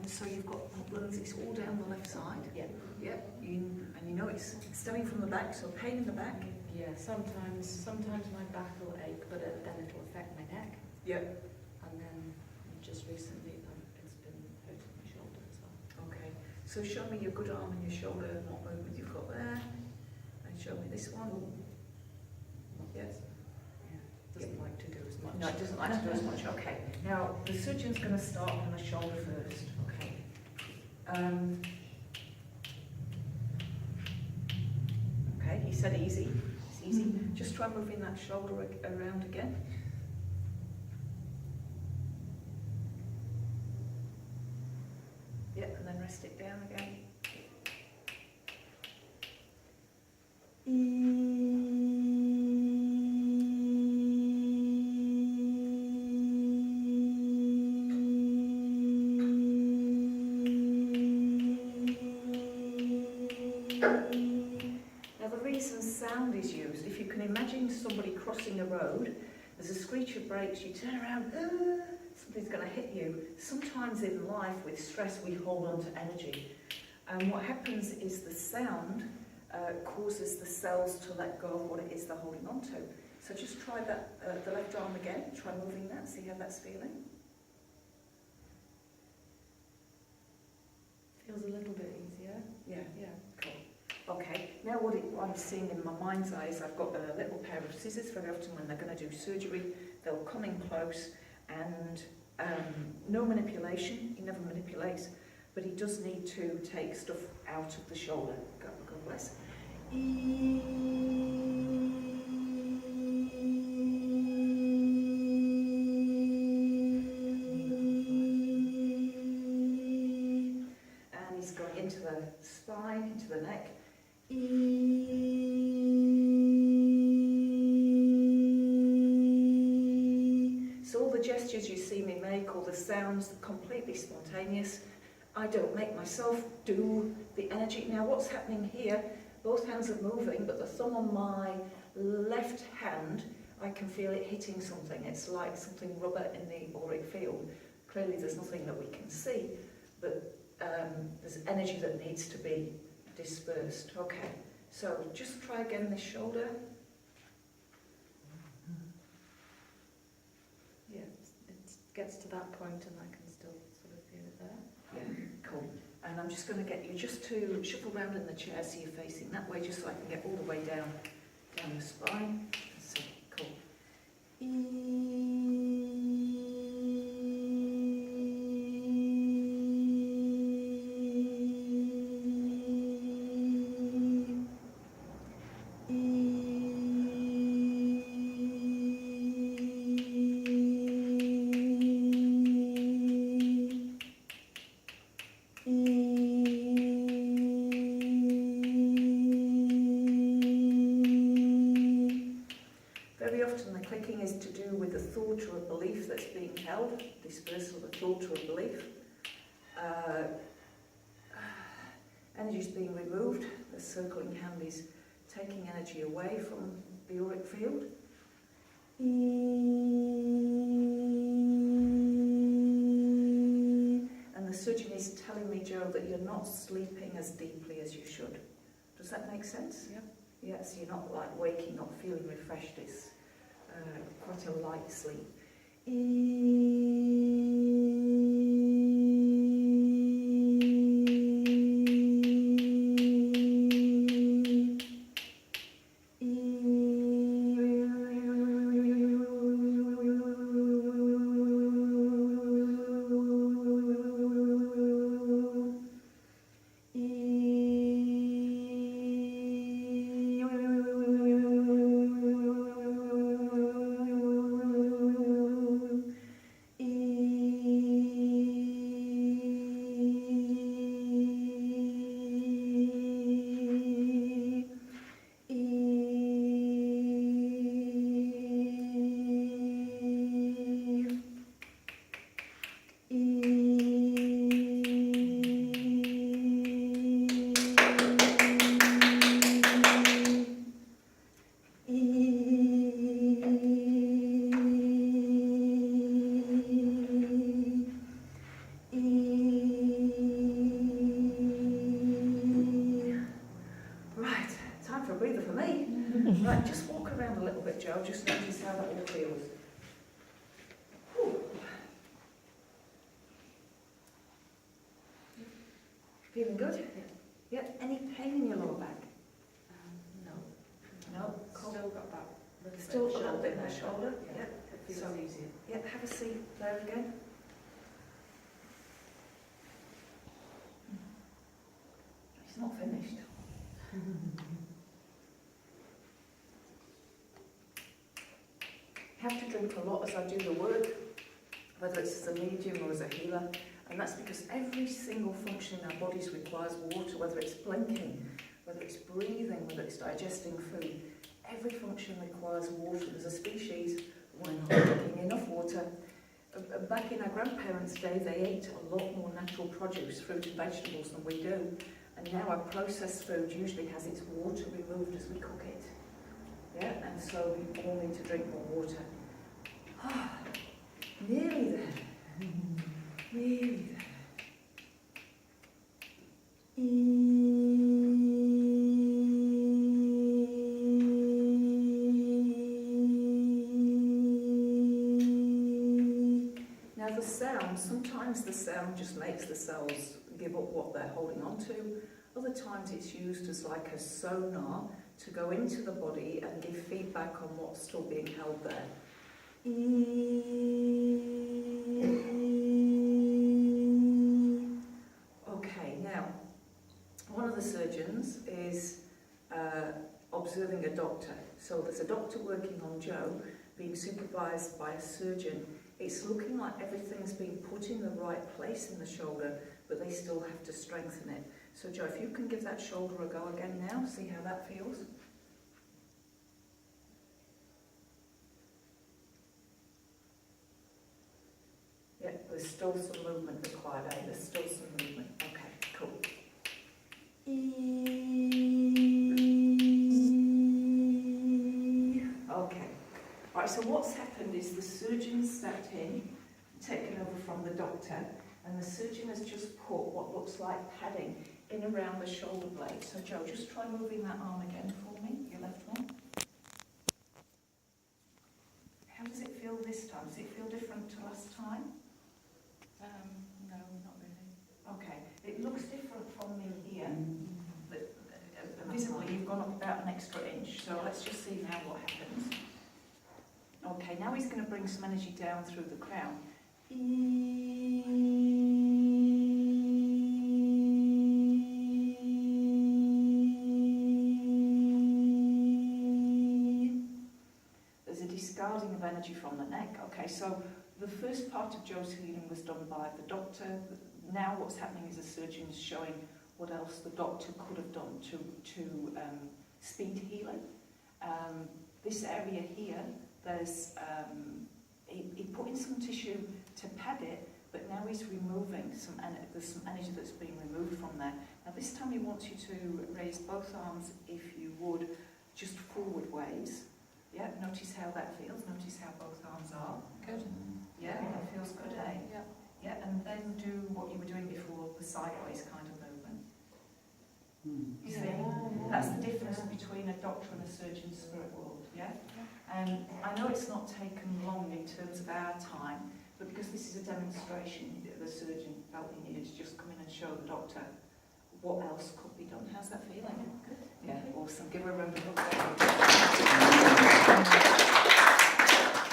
And so you've got problems, it's all down the left side. Yeah. Yeah, and you know it's stemming from the back, so pain in the back. Yeah, sometimes my back will ache, but then it'll affect my neck. Yeah. And then just recently, it's been hurting my shoulder as well. Okay, so show me your good arm and your shoulder and what movement you've got there. And show me this one. Yes. Yeah, doesn't like to do as much. No, it doesn't like to do as much. Okay. Now, the surgeon's going to start on the shoulder first. Okay. Okay, he said easy. It's easy. Just try moving that shoulder around again. Yeah, and then rest it down again. Now the reason sound is used, if you can imagine somebody crossing a road, there's a screech of brakes, you turn around, something's going to hit you. Sometimes in life with stress we hold on to energy, and what happens is the sound causes the cells to let go of what it is they're holding on to. So just try that, the left arm again, try moving that, see how that's feeling. Feels a little bit easier. Yeah. Yeah. Cool. Okay, now what I'm seeing in my mind's eye is I've got a little pair of scissors. Very often when they're going to do surgery, they'll come in close and no manipulation, he never manipulates, but he does need to take stuff out of the shoulder. God bless. And he's going into the spine, into the neck. So all the gestures you see me make, all the sounds, are completely spontaneous. I don't make myself do the energy. Now what's happening here, both hands are moving, but the thumb on my left hand, I can feel it hitting something. It's like something rubber in the auric field. Clearly there's nothing that we can see, but there's energy that needs to be dispersed. Okay, so just try again this shoulder. Yeah, it gets to that point and I can still sort of feel it there. Yeah, cool. And I'm just going to get you just to shuffle around in the chair so you're facing that way, just so I can get all the way down the spine. So, cool. Very often the clicking is to do with a thought or a belief that's being held, dispersal of a thought or a belief. Energy is being removed, the circling hand is taking energy away from the auric field. And the surgeon is telling me, Joe, that you're not sleeping as deeply as you should. Does that make sense? Yeah. Yes, you're not like waking up feeling refreshed. It's quite a light sleep. Feeling good? Yeah. Any pain in your lower back? No. No. Cool. Still got that little Still bit a of little bit in there, the shoulder? but, Yeah. It feels So- easier. Yeah, have a seat there again. It's not finished. I have to drink a lot as I do the work, whether it's as a medium or as a healer, and that's because every single function in our bodies requires water, whether it's blinking, whether it's breathing, whether it's digesting food. Every function requires water. There's a species, we're not drinking enough water. Back in our grandparents' day, they ate a lot more natural produce, fruit and vegetables than we do. And now our processed food usually has its water removed as we cook it. Yeah, and so we all need to drink more water. Ah, nearly there. Nearly there. Now the sound, sometimes the sound just makes the cells give up what they're holding on to. Other times it's used as like a sonar to go into the body and give feedback on what's still being held there. Okay, now, one of the surgeons is observing a doctor. So there's a doctor working on Joe, being supervised by a surgeon. It's looking like everything's been put in the right place in the shoulder, but they still have to strengthen it. So Joe, if you can give that shoulder a go again now, see how that feels. Yeah, there's still some movement required, eh? There's still some movement. Okay, cool. Okay. Right, so what's happened is the surgeon stepped in, taken over from the doctor, and the surgeon has just put what looks like padding in around the shoulder blade. So Joe, just try moving that arm again for me, your left one. How does it feel this time? Does it feel different to last time? No, not really. Okay, it looks different from me here. But, visibly, you've gone up about an extra inch, so let's just see now what happens. Okay, now he's going to bring some energy down through the crown. There's a discarding of energy from the neck. Okay, so the first part of Joe's healing was done by the doctor. Now what's happening is the surgeon is showing what else the doctor could have done to speed healing. This area here, there's he put in some tissue to pad it, but now he's removing there's some energy that's being removed from there. Now this time he wants you to raise both arms, if you would, just forward ways. Yeah, notice how that feels. Notice how both arms are. Good. Yeah, that feels good, eh? Yeah. Yeah, and then do what you were doing before, the sideways kind of movement. You see? That's the difference between a doctor and a surgeon's spirit world, yeah? And I know it's not taken long in terms of our time, but because this is a demonstration, the surgeon felt he needed to just come in and show the doctor what else could be done. How's that feeling? Good. Yeah, awesome. Give her a round of applause.